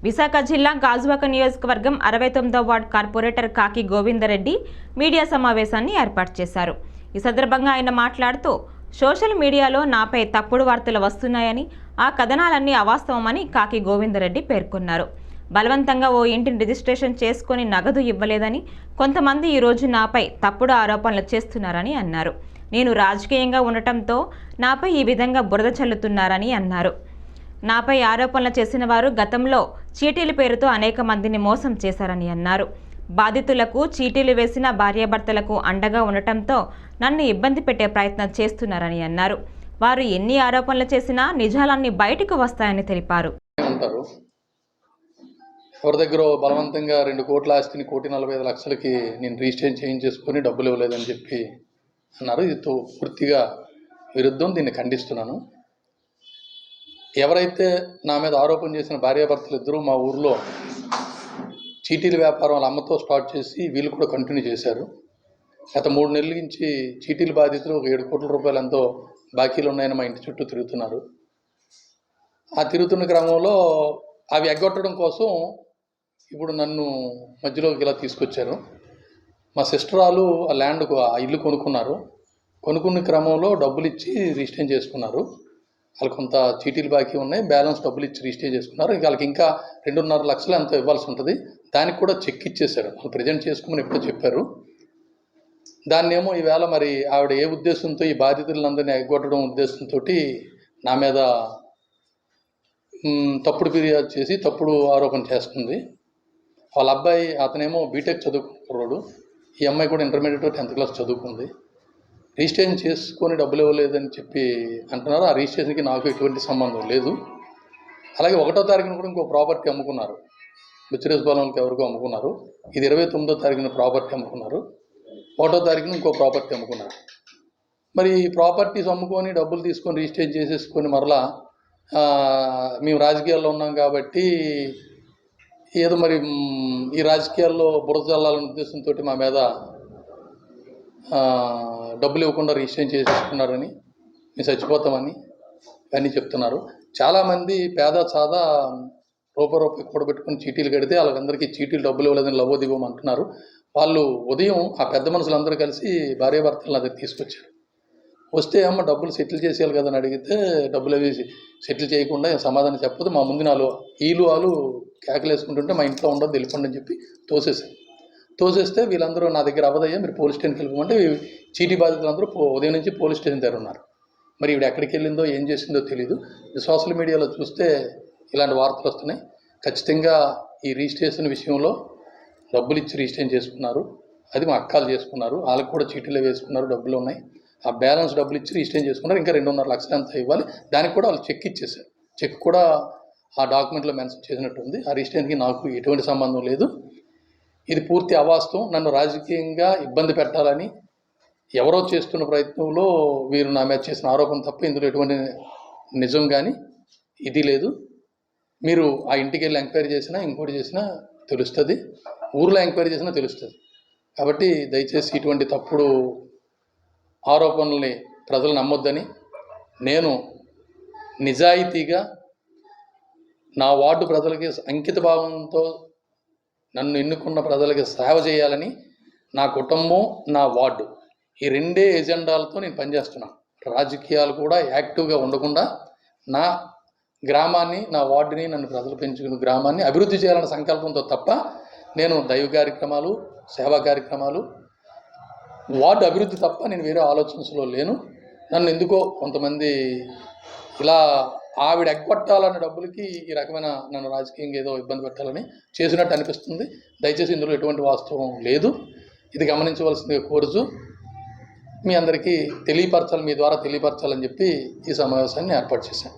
విశాఖ జిల్లా గాజువాక నియోజకవర్గం 69వ ward corporator కాకి గోవిందరెడ్డి మీడియా సమావేశాన్ని ఏర్పాటు చేశారు. ఈ సందర్భంగా ఆయన మాట్లాడుతూ సోషల్ మీడియాలో నాపై తప్పుడు వార్తలు వస్తున్నాయని, ఆ కథనాలన్నీ అవాస్తవమని కాకి గోవిందరెడ్డి పేర్కొన్నారు. బలవంతంగా ఓ ఇంటిని రిజిస్ట్రేషన్ చేసుకొని నగదు ఇవ్వలేదని, కొంతమంది ఈరోజు నాపై తప్పుడు ఆరోపణలు చేస్తున్నారని అన్నారు. నేను రాజకీయంగా ఉండటంతో నాపై ఈ విధంగా బురద చల్లుతున్నారని అన్నారు. నాపై ఆరోపణలు చేసిన వారు గతంలో చీటీల పేరుతో అనేక మందిని మోసం చేశారని అన్నారు. బాధితులకు చీటీలు వేసిన భార్యాభర్తలకు అండగా ఉండటంతో నన్ను ఇబ్బంది పెట్టే ప్రయత్నం చేస్తున్నారని అన్నారు. వారు ఎన్ని ఆరోపణలు చేసినా నిజాలన్నీ బయటకు వస్తాయని తెలిపారు. ఎవరి దగ్గర బలవంతంగా 2 కోట్ల ఆస్తిని 1,45,00,000కి నేను రిజిస్ట్రేషన్ చేయించేసుకొని డబ్బులు ఇవ్వలేదని చెప్పి అన్నారు. ఇది పూర్తిగా విరుద్ధం. దీన్ని ఖండిస్తున్నాను. ఎవరైతే నా మీద ఆరోపణ చేసిన భార్యాభర్తలు ఇద్దరూ మా ఊర్లో చీటీల వ్యాపారం వాళ్ళ అమ్మతో స్టార్ట్ చేసి వీళ్ళు కూడా కంటిన్యూ చేశారు. గత 3 నెలల నుంచి చీటీల బాధితులు ఒక 7 కోట్ల రూపాయలు ఎంతో బాకీలు ఉన్నాయని మా ఇంటి చుట్టూ తిరుగుతున్నారు. ఆ తిరుగుతున్న క్రమంలో అవి ఎగ్గొట్టడం కోసం ఇప్పుడు నన్ను మధ్యలోకి ఇలా తీసుకొచ్చారు. మా సిస్టర్ వాళ్ళు ఆ ల్యాండ్కు ఆ ఇల్లు కొనుక్కున్నారు. కొనుక్కున్న క్రమంలో డబ్బులు ఇచ్చి రిజిస్ట్రేషన్ చేసుకున్నారు. వాళ్ళకి కొంత చీటీలు బాకీ ఉన్నాయి, బ్యాలెన్స్ డబ్బులు ఇచ్చి రిజిస్టర్ చేసుకున్నారు. వాళ్ళకి ఇంకా 2.5 లక్షలు ఎంతో ఇవ్వాల్సి ఉంటుంది. దానికి కూడా చెక్ ఇచ్చేశారు. వాళ్ళు ప్రజెంట్ చేసుకోమని ఎప్పుడో చెప్పారు. దాన్నేమో ఈవేళ మరి ఆవిడ ఏ ఉద్దేశంతో ఈ బాధితులందరినీ ఎగ్గొట్టడం ఉద్దేశంతో నా మీద తప్పుడు ఫిర్యాదు చేసి తప్పుడు ఆరోపణ చేస్తుంది. వాళ్ళ అబ్బాయి అతనేమో బీటెక్ చదువుకున్నాడు, ఈ అమ్మాయి కూడా ఇంటర్మీడియట్ 10th క్లాస్ చదువుకుంది. రిజిస్ట్రేషన్ చేసుకొని డబ్బులు ఇవ్వలేదని చెప్పి అంటున్నారు. ఆ రిజిస్ట్రేషన్కి నాకు ఎటువంటి సంబంధం లేదు. అలాగే 1వ తారీఖున కూడా ఇంకో ప్రాపర్టీ అమ్ముకున్నారు. బిచ్చిరేస్ బాలంకి ఎవరికో అమ్ముకున్నారు. ఇది 29వ తారీఖున ప్రాపర్టీ అమ్ముకున్నారు. 1వ తారీఖున ఇంకో ప్రాపర్టీ అమ్ముకున్నారు. మరి ఈ ప్రాపర్టీస్ అమ్ముకొని డబ్బులు తీసుకొని రిజిస్ట్రేషన్ చేసేసుకొని మరలా మేము రాజకీయాల్లో ఉన్నాం కాబట్టి ఏదో మరి ఈ రాజకీయాల్లో బురద చల్లాలనే ఉద్దేశంతో మా మీద డబ్బులు ఇవ్వకుండా రిజిస్ట్రేషన్ చేసేసుకున్నారని, మేము చచ్చిపోతామని ఇవన్నీ చెప్తున్నారు. చాలామంది పేద సాదా రూపాయి కూడబెట్టుకుని చీటీలు కడితే వాళ్ళందరికీ చీటీలు డబ్బులు ఇవ్వలేదని లవోదివ్వం అంటున్నారు. వాళ్ళు ఉదయం ఆ పెద్ద మనుషులందరూ కలిసి భార్యాభర్తలు నా దగ్గర తీసుకొచ్చారు. వస్తే అమ్మ డబ్బులు సెటిల్ చేసేయాలి కదని అడిగితే డబ్బులు అవి సెటిల్ చేయకుండా సమాధానం చెప్పదు. మా ముందు వాళ్ళు కేకలు వేసుకుంటుంటే మా ఇంట్లో ఉండదు వెళ్ళిపోండి అని చెప్పి తోసేస్తే వీళ్ళందరూ నా దగ్గర అవ్వదయ్యా మీరు పోలీస్ స్టేషన్కి వెళ్ళిపోమంటే చీటీ బాధితులందరూ ఉదయం నుంచి పోలీస్ స్టేషన్ దగ్గర ఉన్నారు. మరి ఇవిడ ఎక్కడికి వెళ్ళిందో ఏం చేసిందో తెలియదు. సోషల్ మీడియాలో చూస్తే ఇలాంటి వార్తలు వస్తున్నాయి. ఖచ్చితంగా ఈ రిజిస్ట్రేషన్ విషయంలో డబ్బులు ఇచ్చి రిజిస్ట్రేషన్ చేసుకున్నారు. అది మా అక్కలు చేసుకున్నారు. వాళ్ళకి కూడా చీటీలు వేసుకున్నారు, డబ్బులు ఉన్నాయి. ఆ బ్యాలెన్స్ డబ్బులు ఇచ్చి రిజిస్ట్రేషన్ చేసుకున్నారు. ఇంకా 2.5 లక్షలు ఎంత ఇవ్వాలి. దానికి కూడా వాళ్ళు చెక్ ఇచ్చేసారు. చెక్ కూడా ఆ డాక్యుమెంట్లో మెన్షన్ చేసినట్టు ఉంది. ఆ రిజిస్ట్రేషన్కి నాకు ఎటువంటి సంబంధం లేదు. ఇది పూర్తి అవాస్తవం. నన్ను రాజకీయంగా ఇబ్బంది పెట్టాలని ఎవరో చేస్తున్న ప్రయత్నంలో వీరు నా మీద చేసిన ఆరోపణ తప్ప ఇందులో ఎటువంటి నిజం కానీ ఇది లేదు. మీరు ఆ ఇంటికి వెళ్ళి ఎంక్వైరీ చేసినా ఇంకోటి చేసినా తెలుస్తుంది, ఊర్లో ఎంక్వైరీ చేసినా తెలుస్తుంది. కాబట్టి దయచేసి ఇటువంటి తప్పుడు ఆరోపణల్ని ప్రజలు నమ్మొద్దని, నేను నిజాయితీగా నా వార్డు ప్రజలకి అంకిత భావంతో నన్ను ఎన్నుకున్న ప్రజలకి సేవ చేయాలని నా కుటుంబం, నా వార్డు ఈ 2 ఎజెండాలతో నేను పనిచేస్తున్నాను. రాజకీయాలు కూడా యాక్టివ్గా ఉండకుండా నా గ్రామాన్ని, నా వార్డుని, నన్ను ప్రజలు పెంచుకున్న గ్రామాన్ని అభివృద్ధి చేయాలన్న సంకల్పంతో తప్ప నేను దైవ కార్యక్రమాలు, సేవా కార్యక్రమాలు, వార్డు అభివృద్ధి తప్ప నేను వేరే ఆలోచనలో లేను. నన్ను ఎందుకో కొంతమంది ఇలా ఆవిడ ఎగ్గొట్టాలన్న డబ్బులకి ఈ రకమైన నన్ను రాజకీయంగా ఏదో ఇబ్బంది పెట్టాలని చేసినట్టు అనిపిస్తుంది. దయచేసి ఇందులో ఎటువంటి వాస్తవం లేదు. ఇది గమనించవలసిందిగా కోరుచు మీ అందరికీ మీ ద్వారా తెలియపరచాలని చెప్పి ఈ సమావేశాన్ని ఏర్పాటు చేశాను.